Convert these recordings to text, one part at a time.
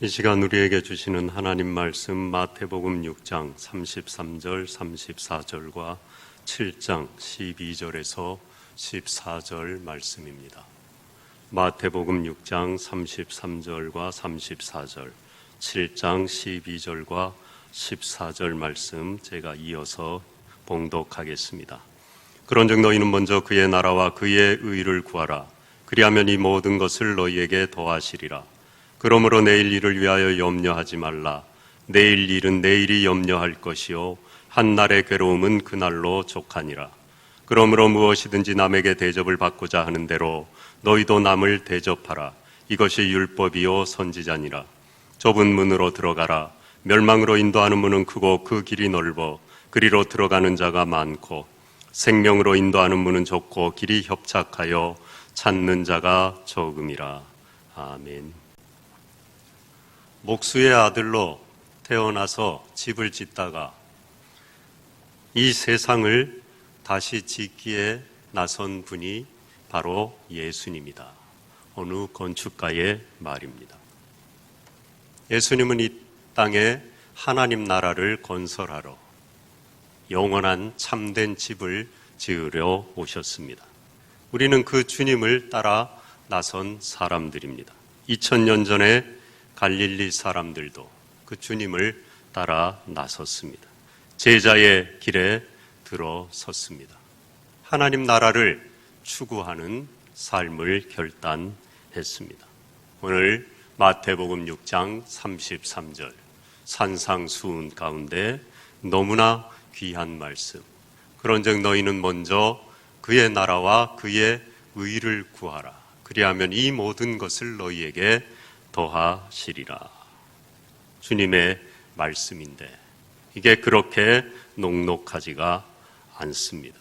이 시간 우리에게 주시는 하나님 말씀 마태복음 6장 33절 34절과 7장 12절에서 14절 말씀입니다. 마태복음 6장 33절과 34절, 7장 12절과 14절 말씀 제가 이어서 봉독하겠습니다. 그런즉 너희는 먼저 그의 나라와 그의 의를 구하라. 그리하면 이 모든 것을 너희에게 더하시리라. 그러므로 내일 일을 위하여 염려하지 말라. 내일 일은 내일이 염려할 것이요 한날의 괴로움은 그날로 족하니라. 그러므로 무엇이든지 남에게 대접을 받고자 하는 대로 너희도 남을 대접하라. 이것이 율법이요 선지자니라. 좁은 문으로 들어가라. 멸망으로 인도하는 문은 크고 그 길이 넓어 그리로 들어가는 자가 많고, 생명으로 인도하는 문은 좁고 길이 협착하여 찾는 자가 적음이라. 아멘. 목수의 아들로 태어나서 집을 짓다가 이 세상을 다시 짓기에 나선 분이 바로 예수님이다. 어느 건축가의 말입니다. 예수님은 이 땅에 하나님 나라를 건설하러 영원한 참된 집을 지으려 오셨습니다. 우리는 그 주님을 따라 나선 사람들입니다. 2000년 전에 갈릴리 사람들도 그 주님을 따라 나섰습니다. 제자의 길에 들어섰습니다. 하나님 나라를 추구하는 삶을 결단했습니다. 오늘 마태복음 6장 33절 산상수훈 가운데 너무나 귀한 말씀. 그런즉 너희는 먼저 그의 나라와 그의 의를 구하라. 그리하면 이 모든 것을 너희에게 더하시리라. 주님의 말씀인데 이게 그렇게 녹록하지가 않습니다.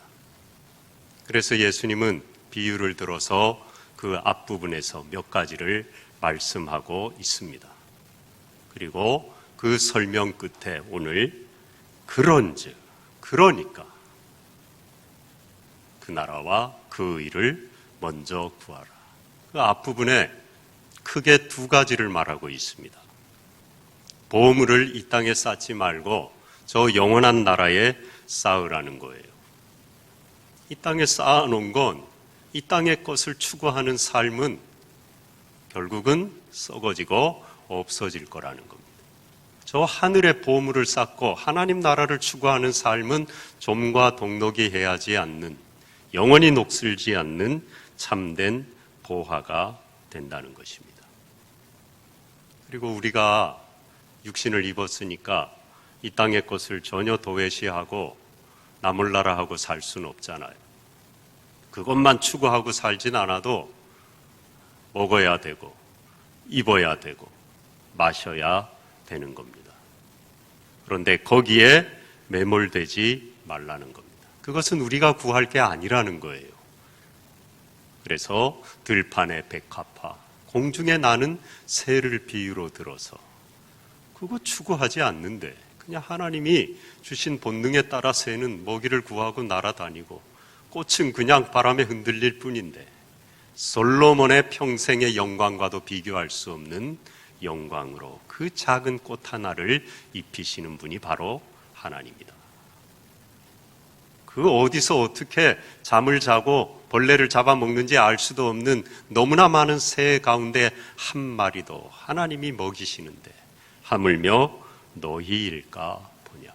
그래서 예수님은 비유를 들어서 그 앞부분에서 몇 가지를 말씀하고 있습니다. 그리고 그 설명 끝에 오늘 그런즉, 그러니까 그 나라와 그 의를 먼저 구하라. 그 앞부분에 크게 두 가지를 말하고 있습니다. 보물을 이 땅에 쌓지 말고 저 영원한 나라에 쌓으라는 거예요. 이 땅에 쌓아놓은 건 이 땅의 것을 추구하는 삶은 결국은 썩어지고 없어질 거라는 겁니다. 저 하늘의 보물을 쌓고 하나님 나라를 추구하는 삶은 좀과 동록이 해하지 않는, 영원히 녹슬지 않는 참된 보화가 된다는 것입니다. 그리고 우리가 육신을 입었으니까 이 땅의 것을 전혀 도외시하고 나몰라라 하고 살 수는 없잖아요. 그것만 추구하고 살진 않아도 먹어야 되고 입어야 되고 마셔야 되는 겁니다. 그런데 거기에 매몰되지 말라는 겁니다. 그것은 우리가 구할 게 아니라는 거예요. 그래서 들판의 백합화, 공중에 나는 새를 비유로 들어서 그거 추구하지 않는데 그냥 하나님이 주신 본능에 따라 새는 먹이를 구하고 날아다니고 꽃은 그냥 바람에 흔들릴 뿐인데 솔로몬의 평생의 영광과도 비교할 수 없는 영광으로 그 작은 꽃 하나를 입히시는 분이 바로 하나님이다. 그 어디서 어떻게 잠을 자고 벌레를 잡아먹는지 알 수도 없는 너무나 많은 새 가운데 한 마리도 하나님이 먹이시는데 하물며 너희일까 보냐.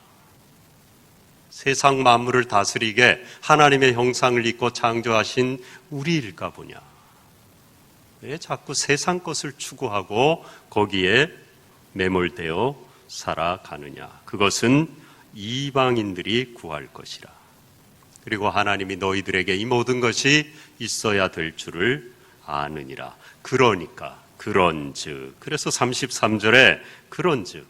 세상 만물을 다스리게 하나님의 형상을 입고 창조하신 우리일까 보냐. 왜 자꾸 세상 것을 추구하고 거기에 매몰되어 살아가느냐. 그것은 이방인들이 구할 것이라. 그리고 하나님이 너희들에게 이 모든 것이 있어야 될 줄을 아느니라. 그러니까 그런즉, 그래서 33절에 그런즉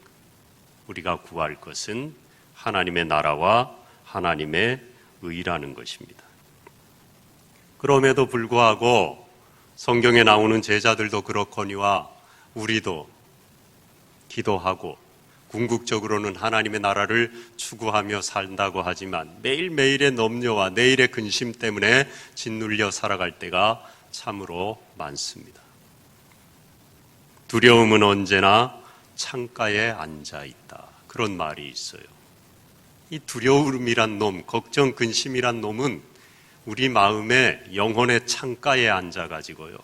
우리가 구할 것은 하나님의 나라와 하나님의 의라는 것입니다. 그럼에도 불구하고 성경에 나오는 제자들도 그렇거니와 우리도 기도하고 궁극적으로는 하나님의 나라를 추구하며 산다고 하지만 매일매일의 염려와 내일의 근심 때문에 짓눌려 살아갈 때가 참으로 많습니다. 두려움은 언제나 창가에 앉아 있다. 그런 말이 있어요. 이 두려움이란 놈, 걱정, 근심이란 놈은 우리 마음의 영혼의 창가에 앉아가지고요,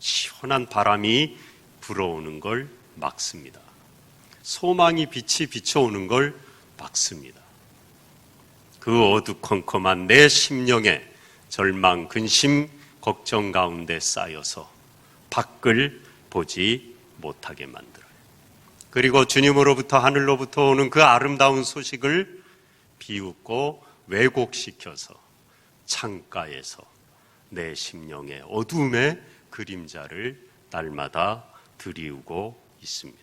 시원한 바람이 불어오는 걸 막습니다. 소망이 빛이 비춰오는 걸 막습니다. 그 어두컴컴한 내 심령에 절망, 근심, 걱정 가운데 쌓여서 밖을 보지 못하게 만들어요. 그리고 주님으로부터, 하늘로부터 오는 그 아름다운 소식을 비웃고 왜곡시켜서 창가에서 내 심령의 어두움의 그림자를 날마다 드리우고 있습니다.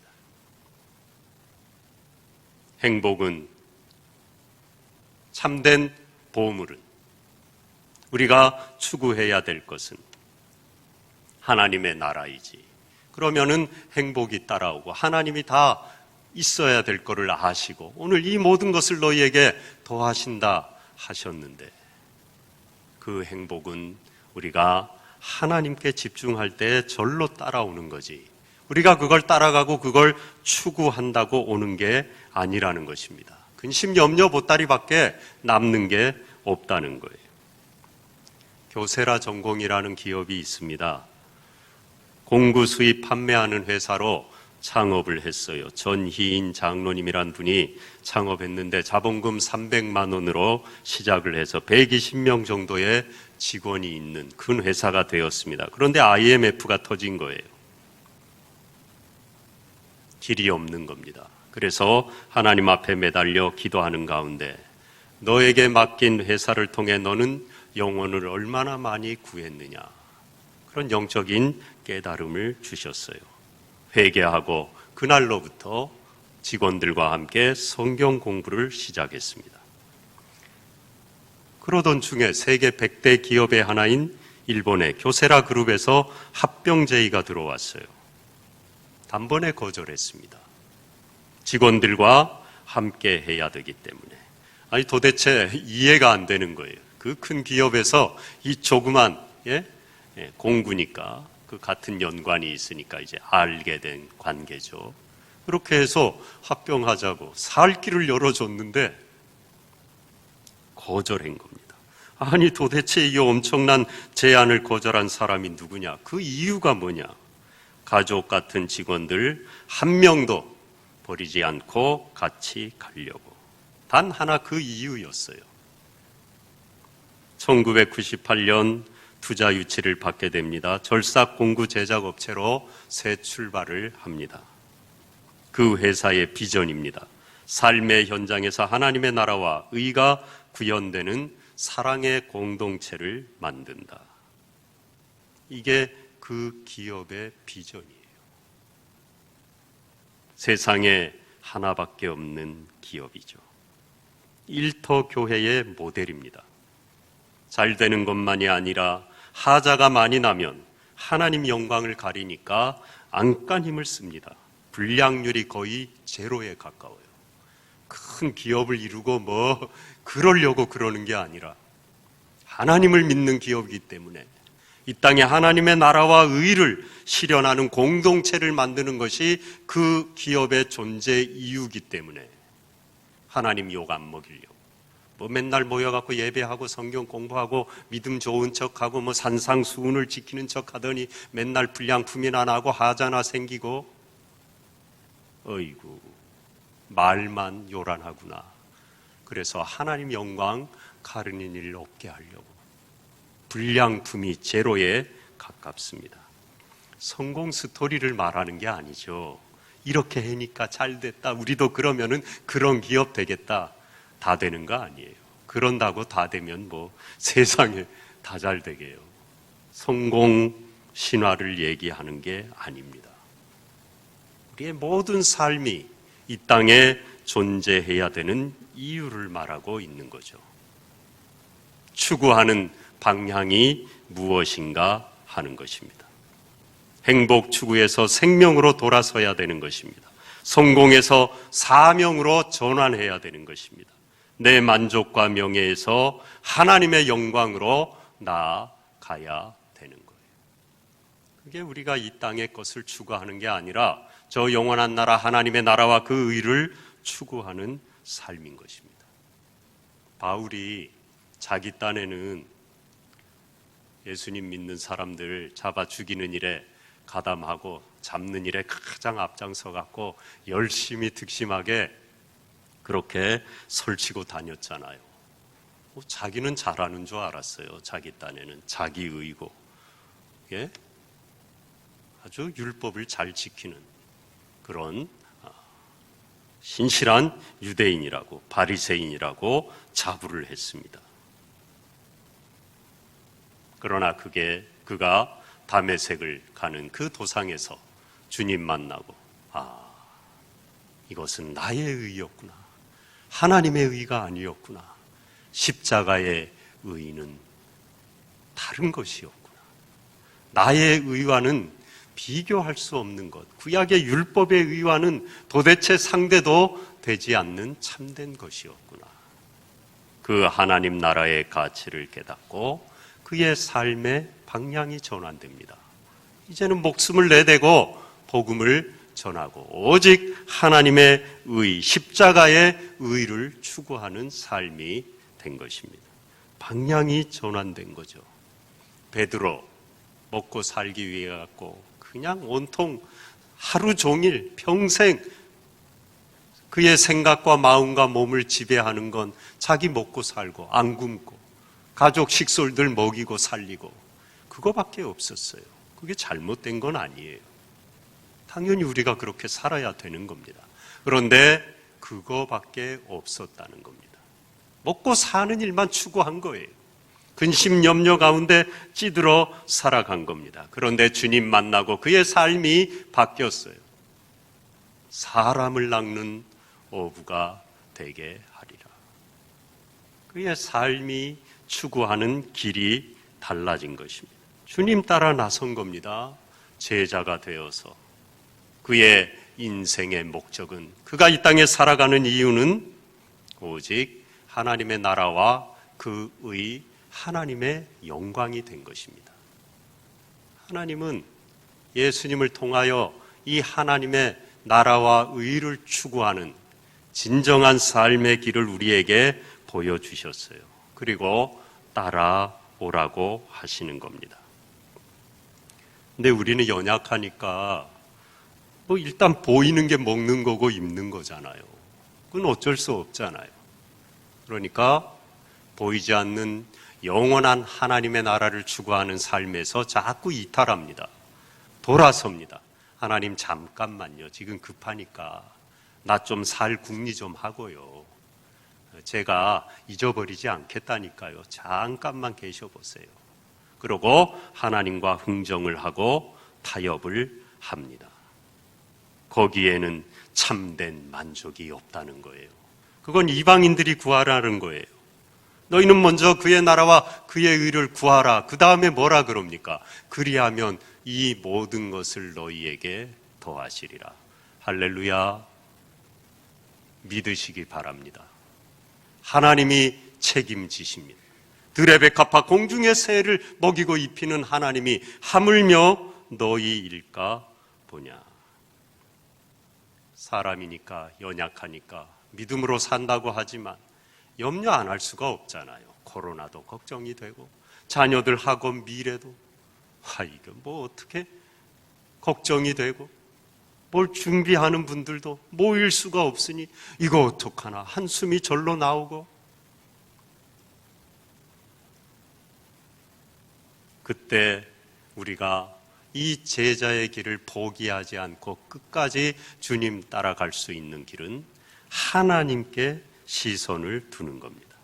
행복은, 참된 보물은, 우리가 추구해야 될 것은 하나님의 나라이지. 그러면은 행복이 따라오고 하나님이 다 있어야 될 거를 아시고 오늘 이 모든 것을 너희에게 더하신다 하셨는데, 그 행복은 우리가 하나님께 집중할 때 절로 따라오는 거지, 우리가 그걸 따라가고 그걸 추구한다고 오는 게 아니라는 것입니다. 근심, 염려, 보따리밖에 남는 게 없다는 거예요. 교세라 전공이라는 기업이 있습니다. 공구 수입 판매하는 회사로 창업을 했어요. 전희인 장로님이란 분이 창업했는데 자본금 300만 원으로 시작을 해서 120명 정도의 직원이 있는 큰 회사가 되었습니다. 그런데 IMF가 터진 거예요. 길이 없는 겁니다. 그래서 하나님 앞에 매달려 기도하는 가운데 너에게 맡긴 회사를 통해 너는 영혼을 얼마나 많이 구했느냐, 그런 영적인 깨달음을 주셨어요. 회개하고 그날로부터 직원들과 함께 성경 공부를 시작했습니다. 그러던 중에 세계 100대 기업의 하나인 일본의 교세라 그룹에서 합병 제의가 들어왔어요. 단번에 거절했습니다. 직원들과 함께 해야 되기 때문에. 아니 도대체 이해가 안 되는 거예요. 그 큰 기업에서 이 조그만 공구니까 그 같은 연관이 있으니까 이제 알게 된 관계죠. 그렇게 해서 합병하자고 살 길을 열어줬는데 거절한 겁니다. 아니 도대체 이 엄청난 제안을 거절한 사람이 누구냐? 그 이유가 뭐냐? 가족 같은 직원들 한 명도 버리지 않고 같이 가려고. 단 하나, 그 이유였어요. 1998년 투자 유치를 받게 됩니다. 절삭 공구 제작 업체로 새 출발을 합니다. 그 회사의 비전입니다. 삶의 현장에서 하나님의 나라와 의가 구현되는 사랑의 공동체를 만든다. 이게 그 기업의 비전이에요. 세상에 하나밖에 없는 기업이죠. 일터 교회의 모델입니다. 잘 되는 것만이 아니라 하자가 많이 나면 하나님 영광을 가리니까 안간 힘을 씁니다. 불량률이 거의 제로에 가까워요. 큰 기업을 이루고 그러려고 그러는 게 아니라 하나님을 믿는 기업이기 때문에 이 땅에 하나님의 나라와 의를 실현하는 공동체를 만드는 것이 그 기업의 존재 이유이기 때문에 하나님 욕 안 먹이려고 맨날 모여갖고 예배하고 성경 공부하고 믿음 좋은 척하고 산상수훈을 지키는 척하더니 맨날 불량품이나 나고 하자나 생기고, 어이구 말만 요란하구나. 그래서 하나님 영광 가르는 일 없게 하려고 불량품이 제로에 가깝습니다. 성공 스토리를 말하는 게 아니죠. 이렇게 하니까 잘 됐다, 우리도 그러면은 그런 기업 되겠다, 다 되는 거 아니에요. 그런다고 다 되면 세상에 다 잘 되게요. 성공 신화를 얘기하는 게 아닙니다. 우리의 모든 삶이 이 땅에 존재해야 되는 이유를 말하고 있는 거죠. 추구하는 방향이 무엇인가 하는 것입니다. 행복 추구에서 생명으로 돌아서야 되는 것입니다. 성공에서 사명으로 전환해야 되는 것입니다. 내 만족과 명예에서 하나님의 영광으로 나아가야 되는 거예요. 그게 우리가 이 땅의 것을 추구하는 게 아니라 저 영원한 나라 하나님의 나라와 그 의를 추구하는 삶인 것입니다. 바울이 자기 딴에는 예수님 믿는 사람들 잡아 죽이는 일에 가담하고 잡는 일에 가장 앞장서 갖고 열심히 득심하게 그렇게 설치고 다녔잖아요. 자기는 잘하는 줄 알았어요. 자기 딴에는 자기의고, 예? 아주 율법을 잘 지키는 그런 신실한 유대인이라고, 바리새인이라고 자부를 했습니다. 그러나 그가 다메섹을 가는 그 도상에서 주님 만나고, 이것은 나의 의였구나, 하나님의 의가 아니었구나, 십자가의 의는 다른 것이었구나, 나의 의와는 비교할 수 없는 것, 구약의 율법의 의와는 도대체 상대도 되지 않는 참된 것이었구나. 그 하나님 나라의 가치를 깨닫고 그의 삶의 방향이 전환됩니다. 이제는 목숨을 내대고 복음을 전하고 오직 하나님의 의, 십자가의 의를 추구하는 삶이 된 것입니다. 방향이 전환된 거죠. 베드로 먹고 살기 위해 갖고 그냥 온통 하루 종일 평생 그의 생각과 마음과 몸을 지배하는 건 자기 먹고 살고 안 굶고 가족 식솔들 먹이고 살리고 그거밖에 없었어요. 그게 잘못된 건 아니에요. 당연히 우리가 그렇게 살아야 되는 겁니다. 그런데 그거밖에 없었다는 겁니다. 먹고 사는 일만 추구한 거예요. 근심 염려 가운데 찌들어 살아간 겁니다. 그런데 주님 만나고 그의 삶이 바뀌었어요. 사람을 낚는 어부가 되게 하리라. 그의 삶이 추구하는 길이 달라진 것입니다. 주님 따라 나선 겁니다. 제자가 되어서. 그의 인생의 목적은, 그가 이 땅에 살아가는 이유는 오직 하나님의 나라와 그의 하나님의 영광이 된 것입니다. 하나님은 예수님을 통하여 이 하나님의 나라와 의를 추구하는 진정한 삶의 길을 우리에게 보여주셨어요. 그리고 따라오라고 하시는 겁니다. 근데 우리는 연약하니까 일단 보이는 게 먹는 거고 입는 거잖아요. 그건 어쩔 수 없잖아요. 그러니까 보이지 않는 영원한 하나님의 나라를 추구하는 삶에서 자꾸 이탈합니다. 돌아섭니다. 하나님 잠깐만요. 지금 급하니까 나 좀 살 궁리 좀 하고요. 제가 잊어버리지 않겠다니까요. 잠깐만 계셔보세요. 그러고 하나님과 흥정을 하고 타협을 합니다. 거기에는 참된 만족이 없다는 거예요. 그건 이방인들이 구하라는 거예요. 너희는 먼저 그의 나라와 그의 의를 구하라. 그 다음에 뭐라 그럽니까? 그리하면 이 모든 것을 너희에게 더하시리라. 할렐루야. 믿으시기 바랍니다. 하나님이 책임지십니다. 들의 백합화 공중의 새를 먹이고 입히는 하나님이 하물며 너희일까 보냐. 사람이니까 연약하니까 믿음으로 산다고 하지만 염려 안 할 수가 없잖아요. 코로나도 걱정이 되고 자녀들 학원 미래도 이거 어떻게 걱정이 되고 뭘 준비하는 분들도 모일 수가 없으니 이거 어떡하나 한숨이 절로 나오고 그때 우리가 이 제자의 길을 포기하지 않고 끝까지 주님 따라갈 수 있는 길은 하나님께 시선을 두는 겁니다.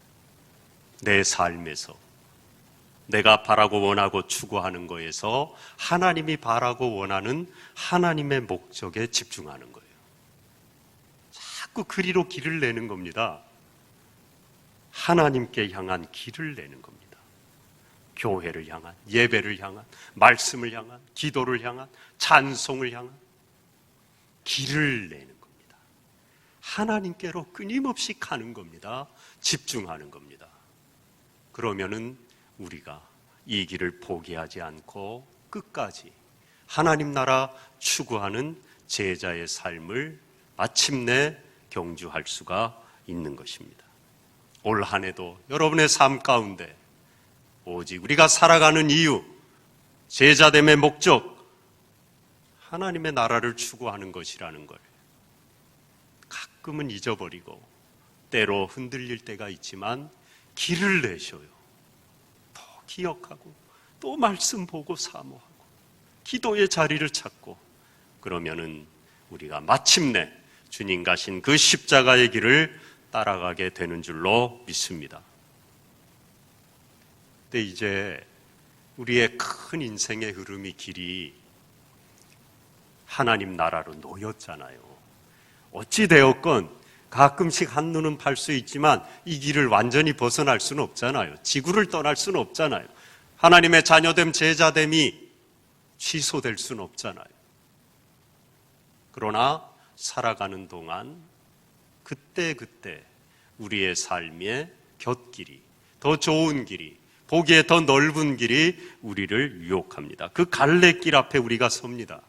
내 삶에서 내가 바라고 원하고 추구하는 거에서 하나님이 바라고 원하는 하나님의 목적에 집중하는 거예요. 자꾸 그리로 길을 내는 겁니다. 하나님께 향한 길을 내는 겁니다. 교회를 향한, 예배를 향한, 말씀을 향한, 기도를 향한, 찬송을 향한 길을 내는 겁니다. 하나님께로 끊임없이 가는 겁니다. 집중하는 겁니다. 그러면은 우리가 이 길을 포기하지 않고 끝까지 하나님 나라 추구하는 제자의 삶을 마침내 경주할 수가 있는 것입니다. 올 한 해도 여러분의 삶 가운데 오직 우리가 살아가는 이유, 제자됨의 목적, 하나님의 나라를 추구하는 것이라는 걸 가끔은 잊어버리고 때로 흔들릴 때가 있지만 길을 내셔요. 더 기억하고 또 말씀 보고 사모하고 기도의 자리를 찾고 그러면은 우리가 마침내 주님 가신 그 십자가의 길을 따라가게 되는 줄로 믿습니다. 근데 이제 우리의 큰 인생의 흐름이 길이 하나님 나라로 놓였잖아요. 어찌되었건 가끔씩 한눈은 팔 수 있지만 이 길을 완전히 벗어날 수는 없잖아요. 지구를 떠날 수는 없잖아요. 하나님의 자녀됨, 제자됨이 취소될 수는 없잖아요. 그러나 살아가는 동안 그때그때 우리의 삶의 곁길이, 더 좋은 길이, 보기에 더 넓은 길이 우리를 유혹합니다. 그 갈래길 앞에 우리가 섭니다.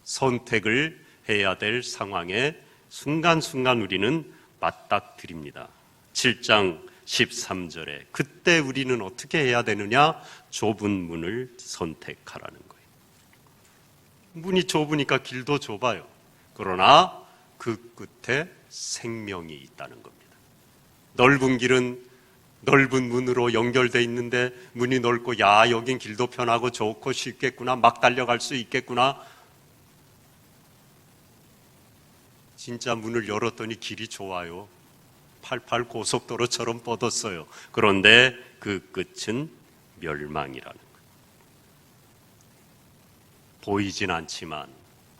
선택을 해야 될 상황에 순간순간 우리는 맞닥뜨립니다. 7장 13절에 그때 우리는 어떻게 해야 되느냐? 좁은 문을 선택하라는 거예요. 문이 좁으니까 길도 좁아요. 그러나 그 끝에 생명이 있다는 겁니다. 넓은 길은 넓은 문으로 연결되어 있는데 문이 넓고 야 여긴 길도 편하고 좋고 쉽겠구나, 막 달려갈 수 있겠구나. 진짜 문을 열었더니 길이 좋아요. 88 고속도로처럼 뻗었어요. 그런데 그 끝은 멸망이라는 거예요. 보이진 않지만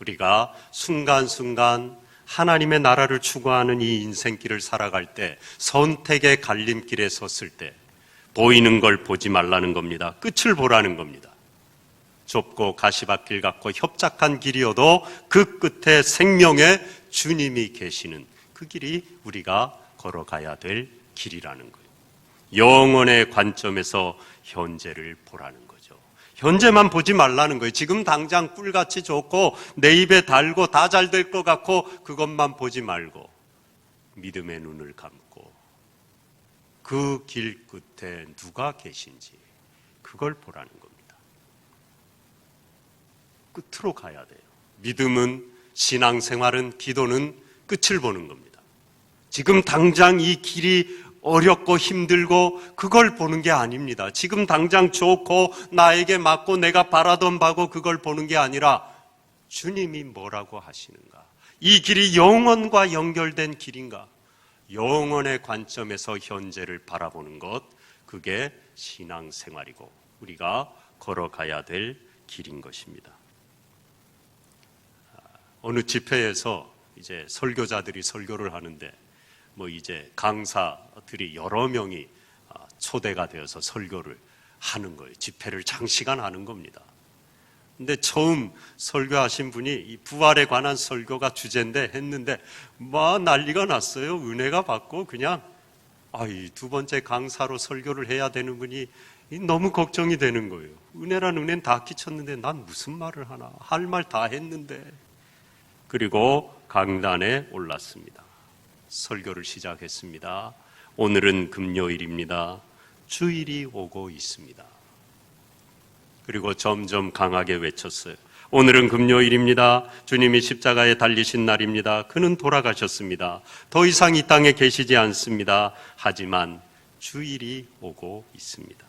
우리가 순간순간 하나님의 나라를 추구하는 이 인생길을 살아갈 때, 선택의 갈림길에 섰을 때 보이는 걸 보지 말라는 겁니다. 끝을 보라는 겁니다. 좁고 가시밭길 같고 협착한 길이어도 그 끝에 생명의 주님이 계시는 그 길이 우리가 걸어가야 될 길이라는 거예요. 영원의 관점에서 현재를 보라는 거죠. 현재만 보지 말라는 거예요. 지금 당장 꿀같이 좋고 내 입에 달고 다 잘 될 것 같고 그것만 보지 말고 믿음의 눈을 감고 그 길 끝에 누가 계신지 그걸 보라는 겁니다. 끝으로 가야 돼요. 믿음은, 신앙생활은, 기도는 끝을 보는 겁니다. 지금 당장 이 길이 어렵고 힘들고 그걸 보는 게 아닙니다. 지금 당장 좋고 나에게 맞고 내가 바라던 바고 그걸 보는 게 아니라 주님이 뭐라고 하시는가? 이 길이 영원과 연결된 길인가? 영원의 관점에서 현재를 바라보는 것, 그게 신앙생활이고 우리가 걸어가야 될 길인 것입니다. 어느 집회에서 이제 설교자들이 설교를 하는데 이제 강사들이 여러 명이 초대가 되어서 설교를 하는 거예요. 집회를 장시간 하는 겁니다. 근데 처음 설교하신 분이 이 부활에 관한 설교가 주제인데 했는데 난리가 났어요. 은혜가 받고 그냥 이 두 번째 강사로 설교를 해야 되는 분이 너무 걱정이 되는 거예요. 은혜란 은혜는 다 끼쳤는데 난 무슨 말을 하나? 할 말 다 했는데. 그리고 강단에 올랐습니다. 설교를 시작했습니다. 오늘은 금요일입니다. 주일이 오고 있습니다. 그리고 점점 강하게 외쳤어요. 오늘은 금요일입니다. 주님이 십자가에 달리신 날입니다. 그는 돌아가셨습니다. 더 이상 이 땅에 계시지 않습니다. 하지만 주일이 오고 있습니다.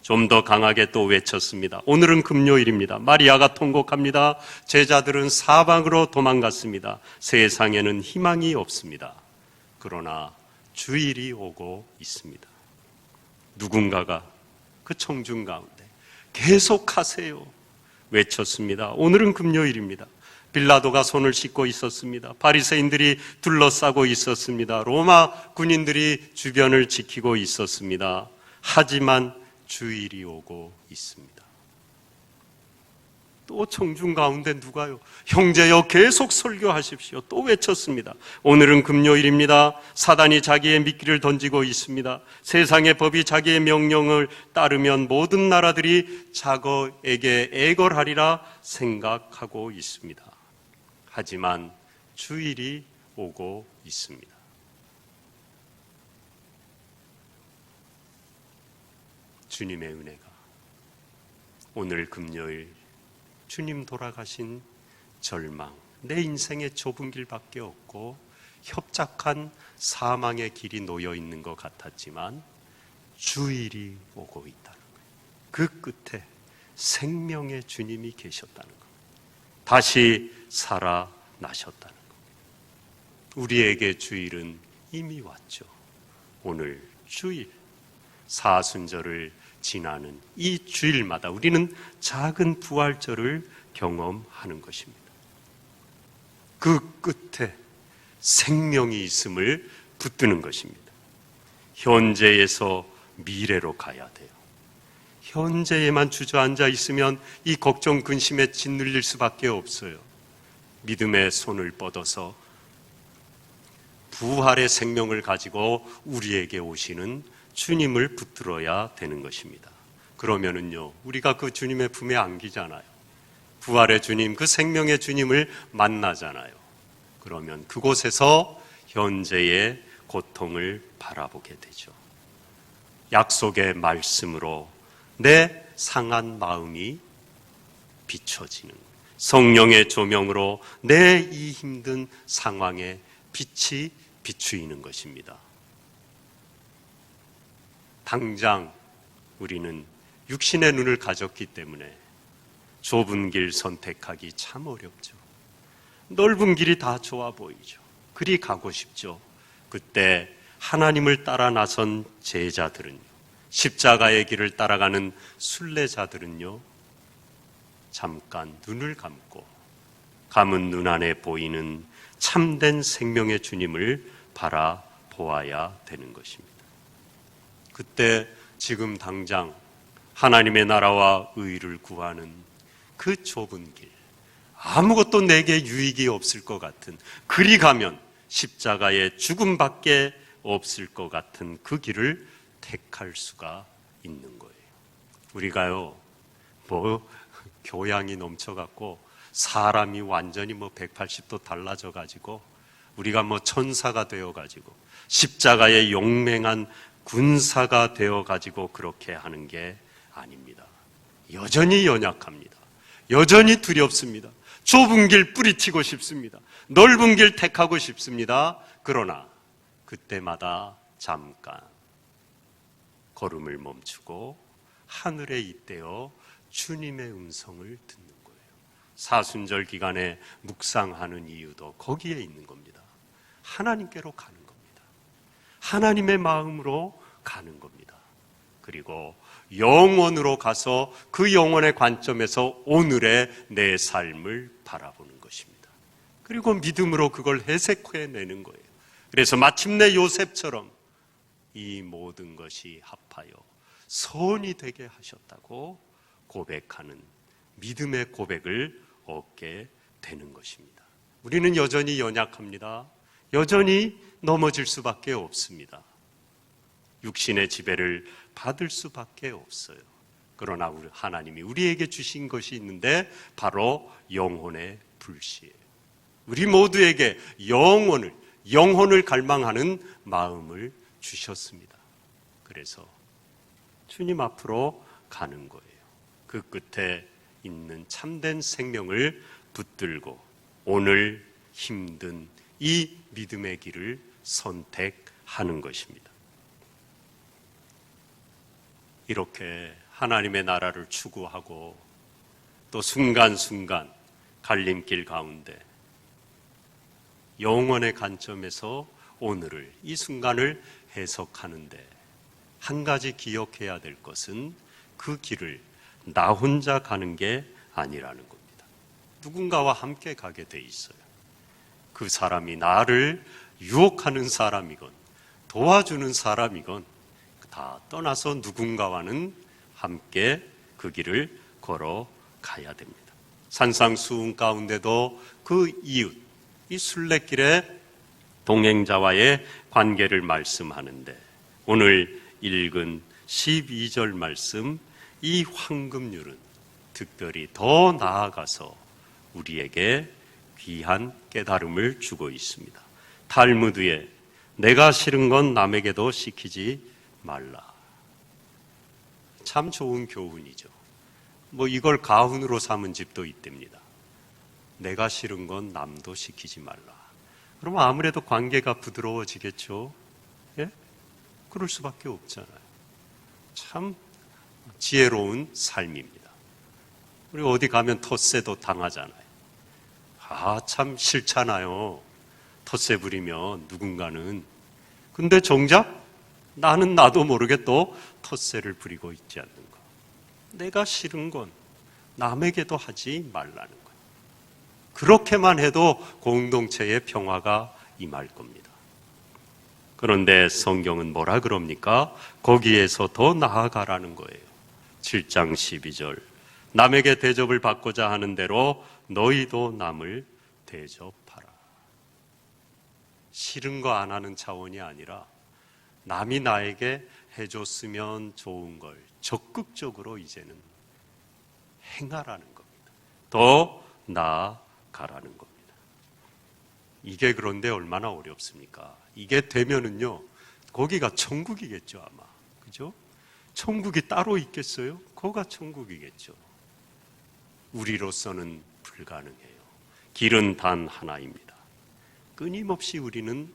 좀 더 강하게 또 외쳤습니다. 오늘은 금요일입니다. 마리아가 통곡합니다. 제자들은 사방으로 도망갔습니다. 세상에는 희망이 없습니다. 그러나 주일이 오고 있습니다. 누군가가 그 청중 가운데 계속하세요 외쳤습니다. 오늘은 금요일입니다. 빌라도가 손을 씻고 있었습니다. 바리새인들이 둘러싸고 있었습니다. 로마 군인들이 주변을 지키고 있었습니다. 하지만 주일이 오고 있습니다. 또 청중 가운데 누가요? 형제여 계속 설교하십시오. 또 외쳤습니다. 오늘은 금요일입니다. 사단이 자기의 미끼를 던지고 있습니다. 세상의 법이 자기의 명령을 따르면 모든 나라들이 자거에게 애걸하리라 생각하고 있습니다. 하지만 주일이 오고 있습니다. 주님의 은혜가 오늘 금요일 주님 돌아가신 절망, 내 인생의 좁은 길밖에 없고 협착한 사망의 길이 놓여 있는 것 같았지만 주일이 오고 있다는 거예요. 그 끝에 생명의 주님이 계셨다는 거예요. 다시 살아나셨다는 거예요. 우리에게 주일은 이미 왔죠. 오늘 주일, 사순절을 지나는 이 주일마다 우리는 작은 부활절을 경험하는 것입니다. 그 끝에 생명이 있음을 붙드는 것입니다. 현재에서 미래로 가야 돼요. 현재에만 주저앉아 있으면 이 걱정, 근심에 짓눌릴 수밖에 없어요. 믿음의 손을 뻗어서 부활의 생명을 가지고 우리에게 오시는 주님을 붙들어야 되는 것입니다. 그러면은요, 우리가 그 주님의 품에 안기잖아요. 부활의 주님, 그 생명의 주님을 만나잖아요. 그러면 그곳에서 현재의 고통을 바라보게 되죠. 약속의 말씀으로 내 상한 마음이 비춰지는, 성령의 조명으로 내 이 힘든 상황에 빛이 비추이는 것입니다. 당장 우리는 육신의 눈을 가졌기 때문에 좁은 길 선택하기 참 어렵죠. 넓은 길이 다 좋아 보이죠. 그리 가고 싶죠. 그때 하나님을 따라 나선 제자들은요, 십자가의 길을 따라가는 순례자들은요, 잠깐 눈을 감고 감은 눈 안에 보이는 참된 생명의 주님을 바라보아야 되는 것입니다. 그때 지금 당장 하나님의 나라와 의를 구하는 그 좁은 길, 아무것도 내게 유익이 없을 것 같은, 그리 가면 십자가의 죽음밖에 없을 것 같은 그 길을 택할 수가 있는 거예요. 우리가요, 교양이 넘쳐갖고 사람이 완전히 180도 달라져가지고 우리가 천사가 되어가지고 십자가의 용맹한 군사가 되어가지고 그렇게 하는 게 아닙니다. 여전히 연약합니다. 여전히 두렵습니다. 좁은 길 뿌리치고 싶습니다. 넓은 길 택하고 싶습니다. 그러나 그때마다 잠깐 걸음을 멈추고 하늘에 잇대어 주님의 음성을 듣는 거예요. 사순절 기간에 묵상하는 이유도 거기에 있는 겁니다. 하나님께로 가는 겁니다. 하나님의 마음으로 가는 겁니다. 그리고 영원으로 가서 그 영원의 관점에서 오늘의 내 삶을 바라보는 것입니다. 그리고 믿음으로 그걸 해석해내는 거예요. 그래서 마침내 요셉처럼 이 모든 것이 합하여 선이 되게 하셨다고 고백하는 믿음의 고백을 얻게 되는 것입니다. 우리는 여전히 연약합니다. 여전히 넘어질 수밖에 없습니다. 육신의 지배를 받을 수밖에 없어요. 그러나 하나님이 우리에게 주신 것이 있는데 바로 영혼의 불씨예요. 우리 모두에게 영혼을 갈망하는 마음을 주셨습니다. 그래서 주님 앞으로 가는 거예요. 그 끝에 있는 참된 생명을 붙들고 오늘 힘든 이 믿음의 길을 선택하는 것입니다. 이렇게 하나님의 나라를 추구하고 또 순간순간 갈림길 가운데 영원의 관점에서 오늘을, 이 순간을 해석하는데 한 가지 기억해야 될 것은 그 길을 나 혼자 가는 게 아니라는 겁니다. 누군가와 함께 가게 돼 있어요. 그 사람이 나를 유혹하는 사람이건 도와주는 사람이건 다 떠나서 누군가와는 함께 그 길을 걸어가야 됩니다. 산상수훈 가운데도 그 이웃, 이 순례길의 동행자와의 관계를 말씀하는데 오늘 읽은 12절 말씀, 이 황금률은 특별히 더 나아가서 우리에게 귀한 깨달음을 주고 있습니다. 탈무드에 내가 싫은 건 남에게도 시키지 말라. 참 좋은 교훈이죠. 이걸 가훈으로 삼은 집도 있답니다. 내가 싫은 건 남도 시키지 말라. 그러면 아무래도 관계가 부드러워지겠죠. 예? 그럴 수밖에 없잖아요. 참 지혜로운 삶입니다. 우리 어디 가면 텃세도 당하잖아요. 참 싫잖아요. 텃세 부리면 누군가는. 근데 정작 나는 나도 모르게 또 텃세를 부리고 있지 않는가. 내가 싫은 건 남에게도 하지 말라는 거예요. 그렇게만 해도 공동체의 평화가 임할 겁니다. 그런데 성경은 뭐라 그럽니까? 거기에서 더 나아가라는 거예요. 7장 12절. 남에게 대접을 받고자 하는 대로 너희도 남을 대접하라. 싫은 거 안 하는 차원이 아니라 남이 나에게 해줬으면 좋은 걸 적극적으로 이제는 행하라는 겁니다. 더 나아가라는 겁니다. 이게 그런데 얼마나 어렵습니까? 이게 되면은요, 거기가 천국이겠죠, 아마. 그죠? 천국이 따로 있겠어요? 거기가 천국이겠죠. 우리로서는 불가능해요. 길은 단 하나입니다. 끊임없이 우리는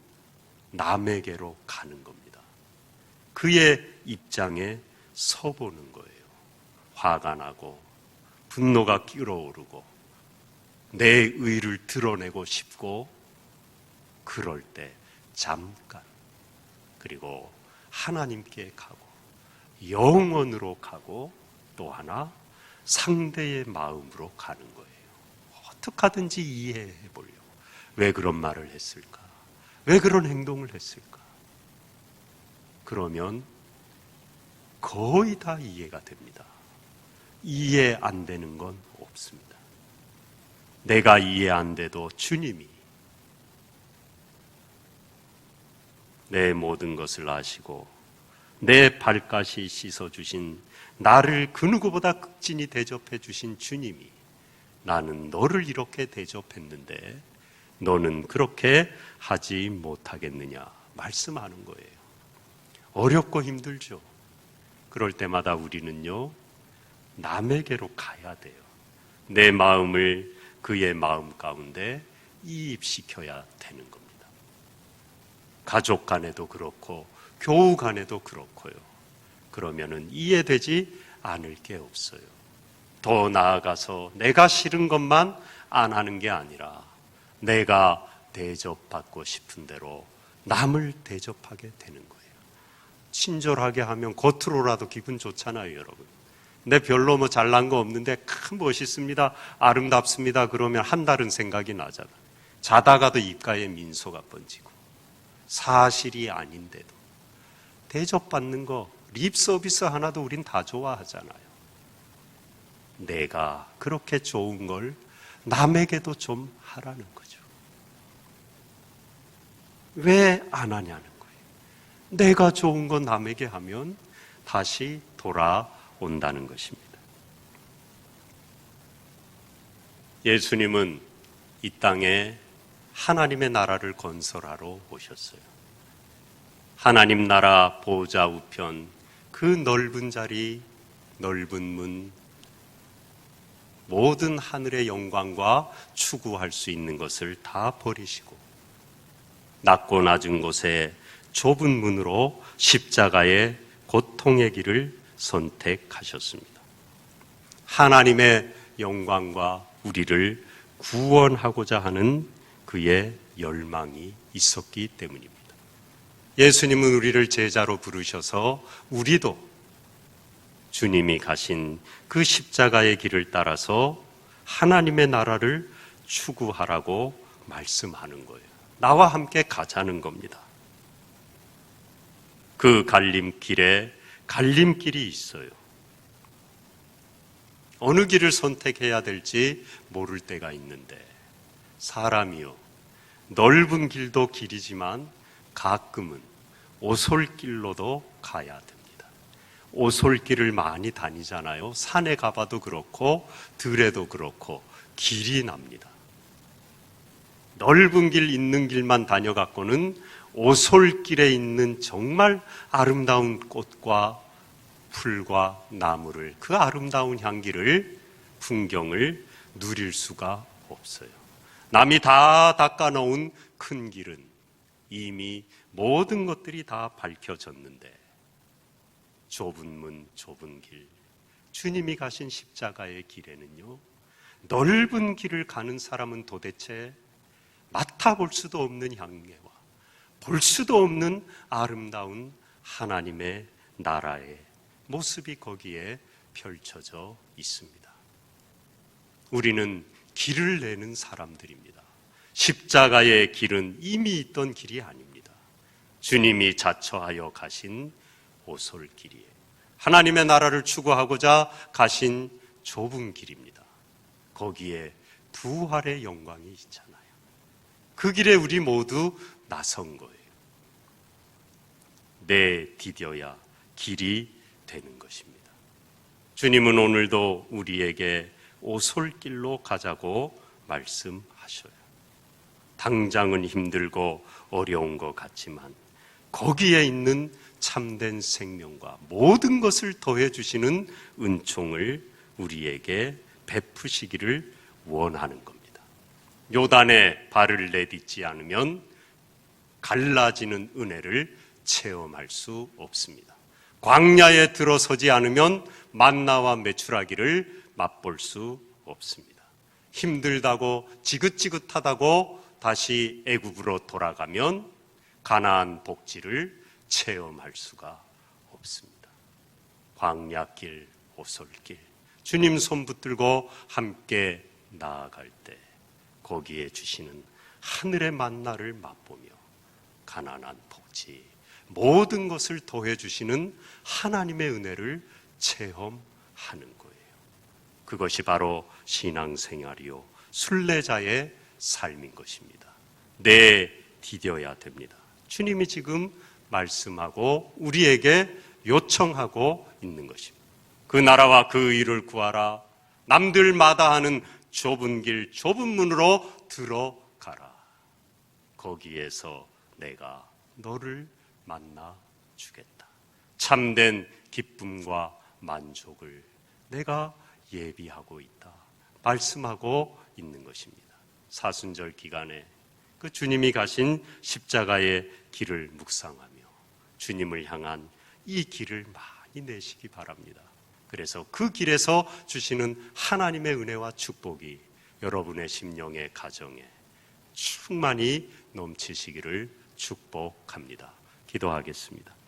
남에게로 가는 겁니다. 그의 입장에 서보는 거예요. 화가 나고 분노가 끓어오르고 내 의를 드러내고 싶고 그럴 때 잠깐 그리고 하나님께 가고 영원으로 가고 또 하나 상대의 마음으로 가는 거예요. 어떻게 하든지 이해해 보려고. 왜 그런 말을 했을까? 왜 그런 행동을 했을까? 그러면 거의 다 이해가 됩니다. 이해 안 되는 건 없습니다. 내가 이해 안 돼도 주님이 내 모든 것을 아시고 내 발까지 씻어주신 나를 그 누구보다 극진히 대접해 주신 주님이 나는 너를 이렇게 대접했는데 너는 그렇게 하지 못하겠느냐 말씀하는 거예요. 어렵고 힘들죠. 그럴 때마다 우리는요, 남에게로 가야 돼요. 내 마음을 그의 마음 가운데 이입시켜야 되는 겁니다. 가족 간에도 그렇고 교우 간에도 그렇고요. 그러면은 이해되지 않을 게 없어요. 더 나아가서 내가 싫은 것만 안 하는 게 아니라 내가 대접받고 싶은 대로 남을 대접하게 되는 거예요. 친절하게 하면 겉으로라도 기분 좋잖아요, 여러분. 내 별로 잘난 거 없는데 멋있습니다, 아름답습니다 그러면 한다른 생각이 나잖아요. 자다가도 입가에 민소가 번지고 사실이 아닌데도 대접받는 거 립 서비스 하나도 우린 다 좋아하잖아요. 내가 그렇게 좋은 걸 남에게도 좀 하라는 거죠. 왜 안 하냐는 거예요. 내가 좋은 건 남에게 하면 다시 돌아온다는 것입니다. 예수님은 이 땅에 하나님의 나라를 건설하러 오셨어요. 하나님 나라 보좌 우편 그 넓은 자리, 넓은 문, 모든 하늘의 영광과 추구할 수 있는 것을 다 버리시고 낮고 낮은 곳에 좁은 문으로 십자가의 고통의 길을 선택하셨습니다. 하나님의 영광과 우리를 구원하고자 하는 그의 열망이 있었기 때문입니다. 예수님은 우리를 제자로 부르셔서 우리도 주님이 가신 그 십자가의 길을 따라서 하나님의 나라를 추구하라고 말씀하는 거예요. 나와 함께 가자는 겁니다. 그 갈림길에 갈림길이 있어요. 어느 길을 선택해야 될지 모를 때가 있는데, 사람이요, 넓은 길도 길이지만 가끔은 오솔길로도 가야 됩니다. 오솔길을 많이 다니잖아요. 산에 가봐도 그렇고 들에도 그렇고 길이 납니다. 넓은 길 있는 길만 다녀갖고는 오솔길에 있는 정말 아름다운 꽃과 풀과 나무를, 그 아름다운 향기를, 풍경을 누릴 수가 없어요. 남이 다 닦아놓은 큰 길은 이미 모든 것들이 다 밝혀졌는데, 좁은 문, 좁은 길, 주님이 가신 십자가의 길에는요, 넓은 길을 가는 사람은 도대체 맡아볼 수도 없는 향기와 볼 수도 없는 아름다운 하나님의 나라의 모습이 거기에 펼쳐져 있습니다. 우리는 길을 내는 사람들입니다. 십자가의 길은 이미 있던 길이 아닙니다. 주님이 자처하여 가신 오솔길이에요. 하나님의 나라를 추구하고자 가신 좁은 길입니다. 거기에 부활의 영광이 있잖아요. 그 길에 우리 모두 나선 거예요. 디뎌야 길이 되는 것입니다. 주님은 오늘도 우리에게 오솔길로 가자고 말씀하셔요. 당장은 힘들고 어려운 것 같지만 거기에 있는 참된 생명과 모든 것을 더해 주시는 은총을 우리에게 베푸시기를 원하는 겁니다. 요단에 발을 내딛지 않으면 갈라지는 은혜를 체험할 수 없습니다. 광야에 들어서지 않으면 만나와 메추라기를 맛볼 수 없습니다. 힘들다고 지긋지긋하다고 다시 애굽으로 돌아가면 가나안 복지를 체험할 수가 없습니다. 광야길, 오솔길, 주님 손 붙들고 함께 나아갈 때 거기에 주시는 하늘의 만나를 맛보며 가난한 복지, 모든 것을 더해 주시는 하나님의 은혜를 체험하는 거예요. 그것이 바로 신앙생활이요, 순례자의 삶인 것입니다. 디뎌야 됩니다. 주님이 지금 말씀하고 우리에게 요청하고 있는 것입니다. 그 나라와 그 의를 구하라. 남들마다 하는 좁은 길, 좁은 문으로 들어가라. 거기에서 내가 너를 만나 주겠다. 참된 기쁨과 만족을 내가 예비하고 있다. 말씀하고 있는 것입니다. 사순절 기간에 그 주님이 가신 십자가의 길을 묵상하며 주님을 향한 이 길을 많이 내시기 바랍니다. 그래서 그 길에서 주시는 하나님의 은혜와 축복이 여러분의 심령의 가정에 충만히 넘치시기를 축복합니다. 기도하겠습니다.